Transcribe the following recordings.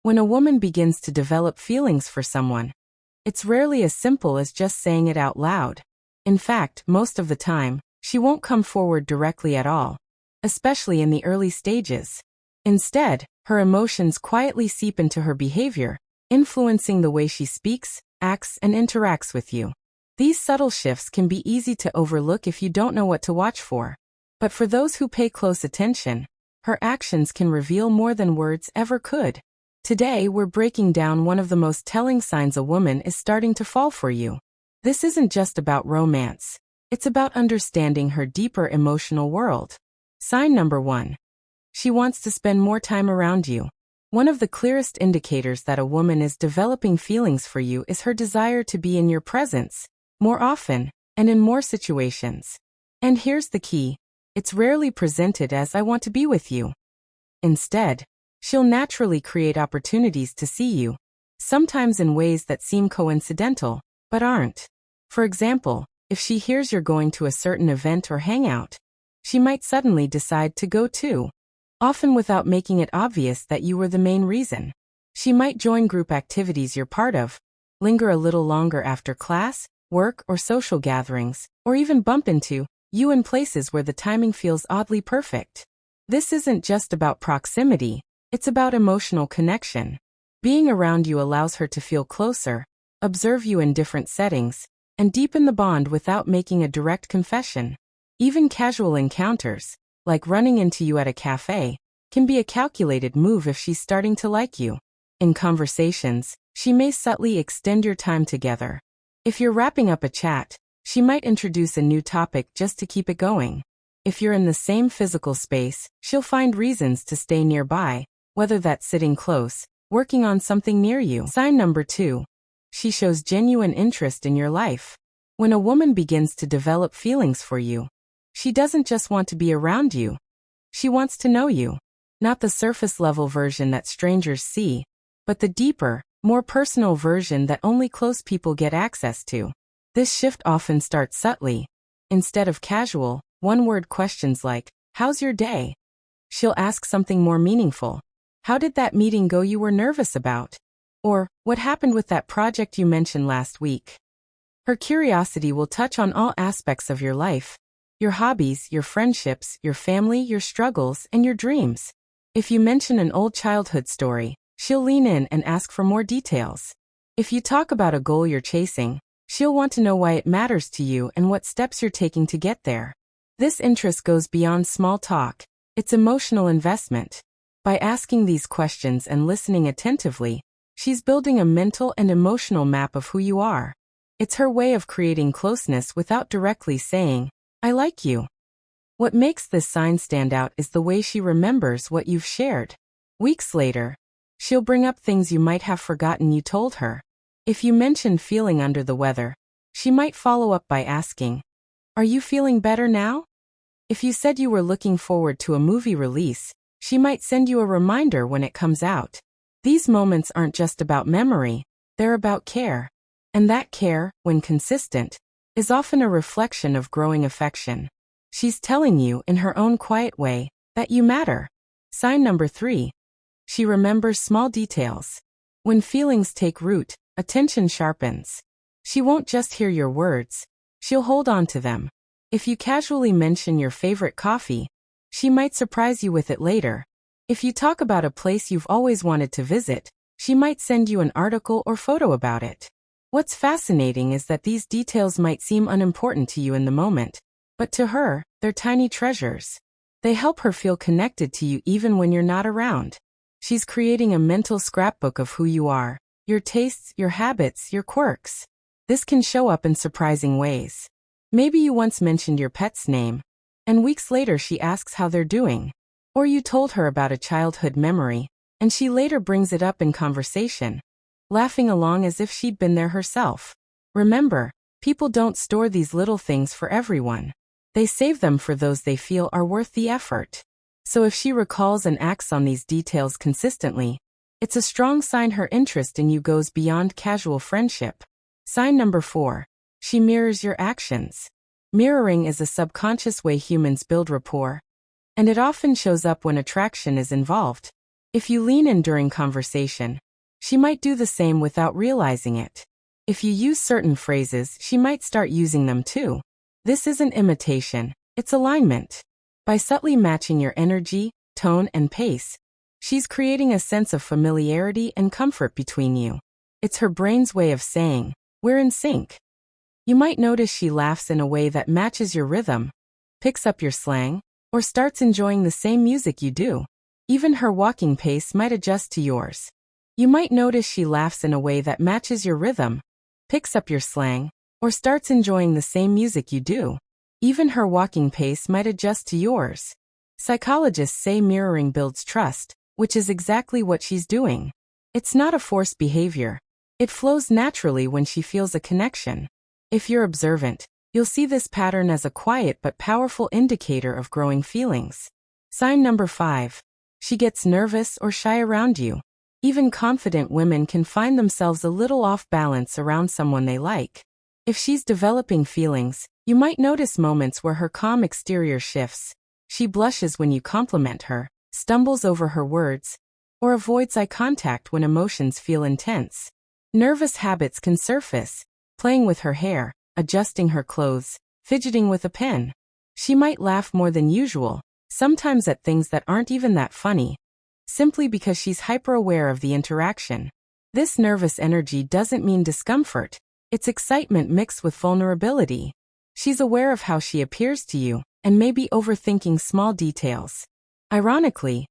When a woman begins to develop feelings for someone, it's rarely as simple as just saying it out loud. In fact, most of the time, she won't come forward directly at all, especially in the early stages. Instead, her emotions quietly seep into her behavior, influencing the way she speaks, acts, and interacts with you. These subtle shifts can be easy to overlook if you don't know what to watch for. But for those who pay close attention, her actions can reveal more than words ever could. Today, we're breaking down one of the most telling signs a woman is starting to fall for you. This isn't just about romance. It's about understanding her deeper emotional world. Sign number 1. She wants to spend more time around you. One of the clearest indicators that a woman is developing feelings for you is her desire to be in your presence, more often, and in more situations. And here's the key. It's rarely presented as "I want to be with you." Instead, she'll naturally create opportunities to see you, sometimes in ways that seem coincidental, but aren't. For example, if she hears you're going to a certain event or hangout, she might suddenly decide to go too, often without making it obvious that you were the main reason. She might join group activities you're part of, linger a little longer after class, work, or social gatherings, or even bump into you in places where the timing feels oddly perfect. This isn't just about proximity. It's about emotional connection. Being around you allows her to feel closer, observe you in different settings, and deepen the bond without making a direct confession. Even casual encounters, like running into you at a cafe, can be a calculated move if she's starting to like you. In conversations, she may subtly extend your time together. If you're wrapping up a chat, she might introduce a new topic just to keep it going. If you're in the same physical space, she'll find reasons to stay nearby, whether that's sitting close, working on something near you. Sign number 2. She shows genuine interest in your life. When a woman begins to develop feelings for you, she doesn't just want to be around you. She wants to know you. Not the surface-level version that strangers see, but the deeper, more personal version that only close people get access to. This shift often starts subtly. Instead of casual, one-word questions like, "How's your day?" she'll ask something more meaningful. "How did that meeting go you were nervous about?" Or, "What happened with that project you mentioned last week?" Her curiosity will touch on all aspects of your life: your hobbies, your friendships, your family, your struggles, and your dreams. If you mention an old childhood story, she'll lean in and ask for more details. If you talk about a goal you're chasing, she'll want to know why it matters to you and what steps you're taking to get there. This interest goes beyond small talk. It's emotional investment. By asking these questions and listening attentively, she's building a mental and emotional map of who you are. It's her way of creating closeness without directly saying, "I like you." What makes this sign stand out is the way she remembers what you've shared. Weeks later, she'll bring up things you might have forgotten you told her. If you mention feeling under the weather, she might follow up by asking, "Are you feeling better now?" If you said you were looking forward to a movie release, she might send you a reminder when it comes out. These moments aren't just about memory, they're about care. And that care, when consistent, is often a reflection of growing affection. She's telling you, in her own quiet way, that you matter. Sign number 3. She remembers small details. When feelings take root, attention sharpens. She won't just hear your words, she'll hold on to them. If you casually mention your favorite coffee, she might surprise you with it later. If you talk about a place you've always wanted to visit, she might send you an article or photo about it. What's fascinating is that these details might seem unimportant to you in the moment, but to her, they're tiny treasures. They help her feel connected to you even when you're not around. She's creating a mental scrapbook of who you are, your tastes, your habits, your quirks. This can show up in surprising ways. Maybe you once mentioned your pet's name, and weeks later she asks how they're doing. Or you told her about a childhood memory, and she later brings it up in conversation, laughing along as if she'd been there herself. Remember, people don't store these little things for everyone. They save them for those they feel are worth the effort. So if she recalls and acts on these details consistently, it's a strong sign her interest in you goes beyond casual friendship. Sign number 4. She mirrors your actions. Mirroring is a subconscious way humans build rapport, and it often shows up when attraction is involved. If you lean in during conversation, she might do the same without realizing it. If you use certain phrases, she might start using them too. This isn't imitation, it's alignment. By subtly matching your energy, tone, and pace, she's creating a sense of familiarity and comfort between you. It's her brain's way of saying, "We're in sync." You might notice she laughs in a way that matches your rhythm, picks up your slang, or starts enjoying the same music you do. Even her walking pace might adjust to yours. You might notice she laughs in a way that matches your rhythm, picks up your slang, or starts enjoying the same music you do. Even her walking pace might adjust to yours. Psychologists say mirroring builds trust, which is exactly what she's doing. It's not a forced behavior. It flows naturally when she feels a connection. If you're observant, you'll see this pattern as a quiet but powerful indicator of growing feelings. Sign number 5. She gets nervous or shy around you. Even confident women can find themselves a little off balance around someone they like. If she's developing feelings, you might notice moments where her calm exterior shifts. She blushes when you compliment her, stumbles over her words, or avoids eye contact when emotions feel intense. Nervous habits can surface, playing with her hair, adjusting her clothes, fidgeting with a pen. She might laugh more than usual, sometimes at things that aren't even that funny, simply because she's hyper-aware of the interaction. This nervous energy doesn't mean discomfort. It's excitement mixed with vulnerability. She's aware of how she appears to you, and may be overthinking small details. Ironically,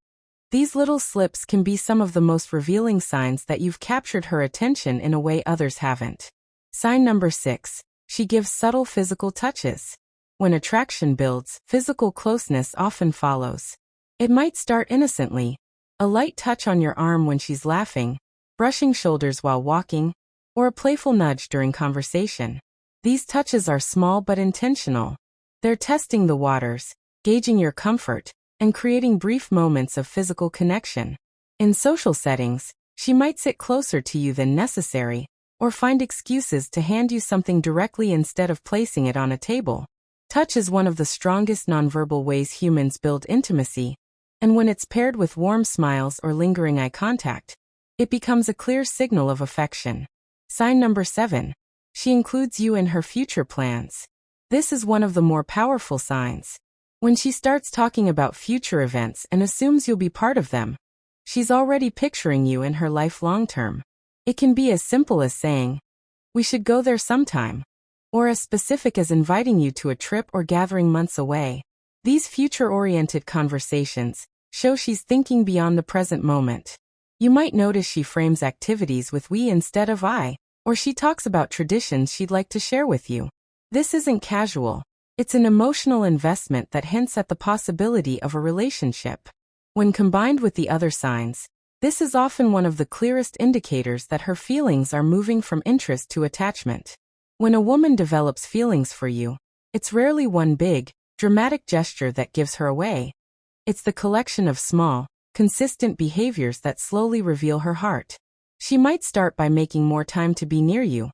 these little slips can be some of the most revealing signs that you've captured her attention in a way others haven't. Sign number 6. She gives subtle physical touches. When attraction builds, physical closeness often follows. It might start innocently, a light touch on your arm when she's laughing, brushing shoulders while walking, or a playful nudge during conversation. These touches are small but intentional. They're testing the waters, gauging your comfort, and creating brief moments of physical connection. In social settings, she might sit closer to you than necessary, or find excuses to hand you something directly instead of placing it on a table. Touch is one of the strongest nonverbal ways humans build intimacy, and when it's paired with warm smiles or lingering eye contact, it becomes a clear signal of affection. Sign number 7. She includes you in her future plans. This is one of the more powerful signs. When she starts talking about future events and assumes you'll be part of them, she's already picturing you in her life long term. It can be as simple as saying, "We should go there sometime," or as specific as inviting you to a trip or gathering months away. These future-oriented conversations show she's thinking beyond the present moment. You might notice she frames activities with "we" instead of "I," or she talks about traditions she'd like to share with you. This isn't casual. It's an emotional investment that hints at the possibility of a relationship. When combined with the other signs, this is often one of the clearest indicators that her feelings are moving from interest to attachment. When a woman develops feelings for you, it's rarely one big, dramatic gesture that gives her away. It's the collection of small, consistent behaviors that slowly reveal her heart. She might start by making more time to be near you,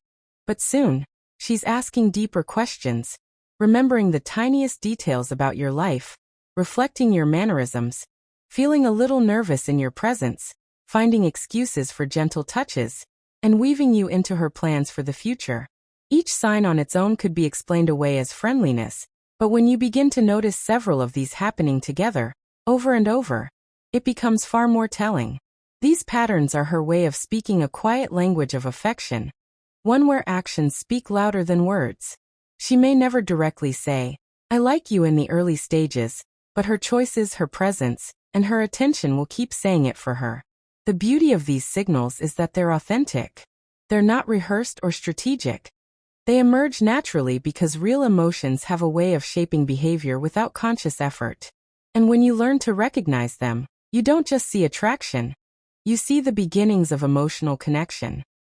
but soon, she's asking deeper questions, remembering the tiniest details about your life, reflecting your mannerisms, feeling a little nervous in your presence, finding excuses for gentle touches, and weaving you into her plans for the future. Each sign on its own could be explained away as friendliness, but when you begin to notice several of these happening together, over and over, it becomes far more telling. These patterns are her way of speaking a quiet language of affection, one where actions speak louder than words. She may never directly say, "I like you" in the early stages, but her choices, her presence, and her attention will keep saying it for her. The beauty of these signals is that they're authentic. They're not rehearsed or strategic. They emerge naturally because real emotions have a way of shaping behavior without conscious effort. And when you learn to recognize them, you don't just see attraction. You see the beginnings of emotional connection.